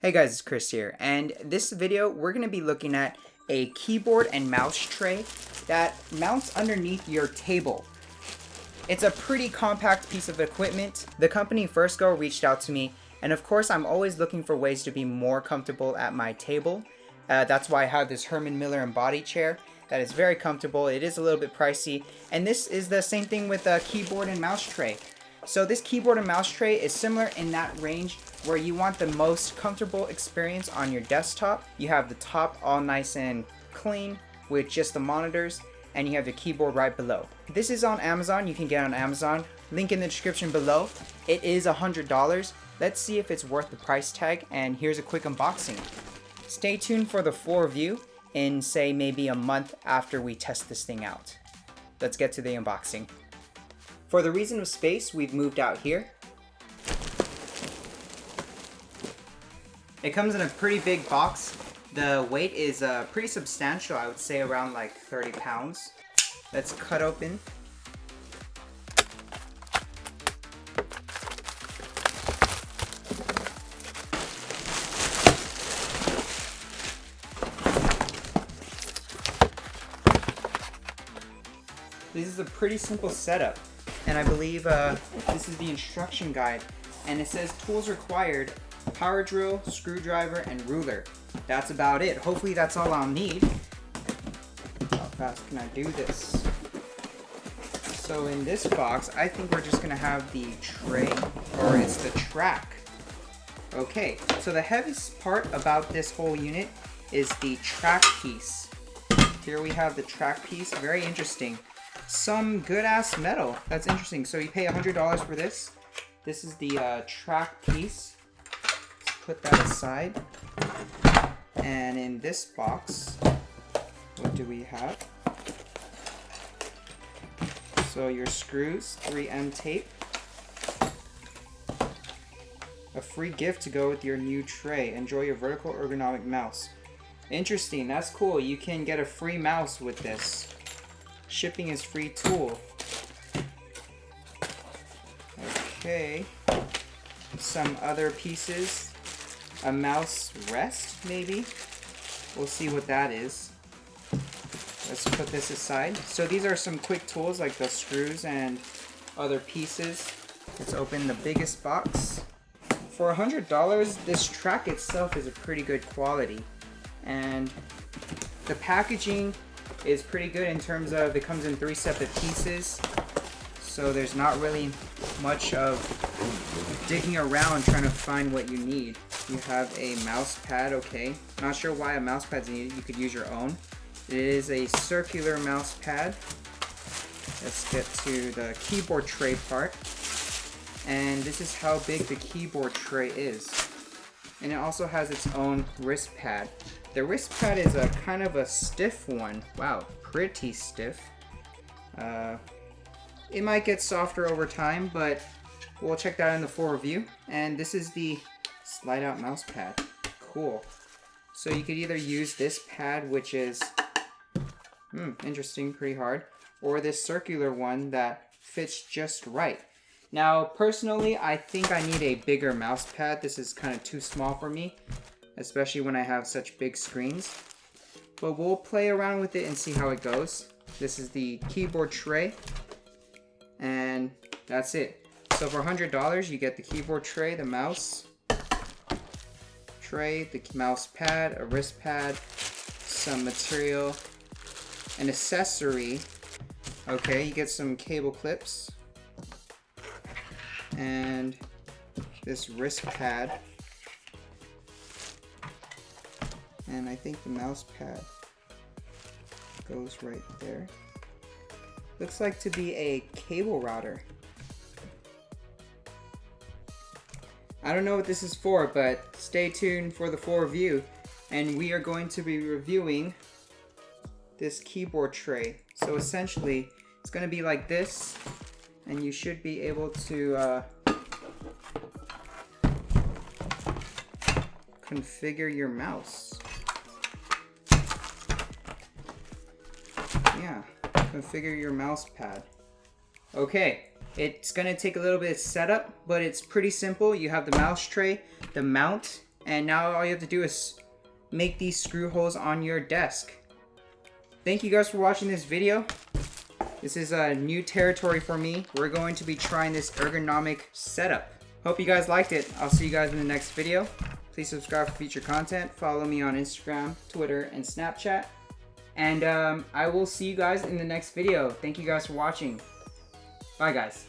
Hey guys, it's Chris here, and this video we're going to be looking at a keyboard and mouse tray that mounts underneath your table. It's a pretty compact piece of equipment. The company Fersgo reached out to me, and of course I'm always looking for ways to be more comfortable at my table. That's why I have this Herman Miller embody chair that is very comfortable. It is a little bit pricey, and this is the same thing with a keyboard and mouse tray. So this keyboard and mouse tray is similar in that range where you want the most comfortable experience on your desktop. You have the top all nice and clean with just the monitors, and you have the keyboard right below. This is on Amazon. You can get it on Amazon. Link in the description below. It is $100. Let's see if it's worth the price tag, and here's a quick unboxing. Stay tuned for the full review in, say, maybe a month after we test this thing out. Let's get to the unboxing. For the reason of space, we've moved out here. It comes in a pretty big box. The weight is pretty substantial, I would say around like 30 pounds. Let's cut open. This is a pretty simple setup. And I believe this is the instruction guide, and it says tools required: power drill, screwdriver, and ruler. That's about it. Hopefully that's all I'll need. How fast can I do this? So in this box, I think we're just gonna have the tray, or it's the track. Okay, so the heaviest part about this whole unit is the track piece. Here we have the track piece, very interesting. Some good ass metal. That's interesting. So you pay $100 for this. This is the track piece. Let's put that aside. And in this box, what do we have? So your screws, 3M tape, a free gift to go with your new tray. Enjoy your vertical ergonomic mouse. Interesting. That's cool. You can get a free mouse with this. Shipping is free tool. Okay. Some other pieces. A mouse rest, maybe? We'll see what that is. Let's put this aside. So these are some quick tools like the screws and other pieces. Let's open the biggest box. For $100, this track itself is a pretty good quality. And the packaging is pretty good in terms of it comes in 3 separate pieces, so there's not really much of digging around trying to find what you need. You have a mouse pad. Okay, not sure why a mouse pad's needed. You could use your own. It is a circular mouse pad. Let's get to the keyboard tray part, and this is how big the keyboard tray is, and it also has its own wrist pad. The wrist pad is a kind of a stiff one. Wow, pretty stiff. It might get softer over time, but we'll check that out in the full review. And this is the slide out mouse pad. Cool. So you could either use this pad, which is interesting, pretty hard, or this circular one that fits just right. Now, personally, I think I need a bigger mouse pad. This is kind of too small for me, especially when I have such big screens. But we'll play around with it and see how it goes. This is the keyboard tray, and that's it. So for $100, you get the keyboard tray, the mouse tray, the mouse pad, a wrist pad, some material, an accessory. Okay, you get some cable clips, and this wrist pad. And I think the mouse pad goes right there. Looks like to be a cable router. I don't know what this is for, but stay tuned for the full review. And we are going to be reviewing this keyboard tray. So essentially, it's going to be like this, and you should be able to configure your mouse. Yeah, configure your mouse pad. Okay, it's gonna take a little bit of setup, but it's pretty simple. You have the mouse tray, the mount And now all you have to do is make these screw holes on your desk. Thank you guys for watching this video. This is a new territory for me. We're going to be trying this ergonomic setup. Hope you guys liked it. I'll see you guys in the next video. Please subscribe for future content. Follow me on Instagram, Twitter, and Snapchat. And I will see you guys in the next video. Thank you guys for watching. Bye guys.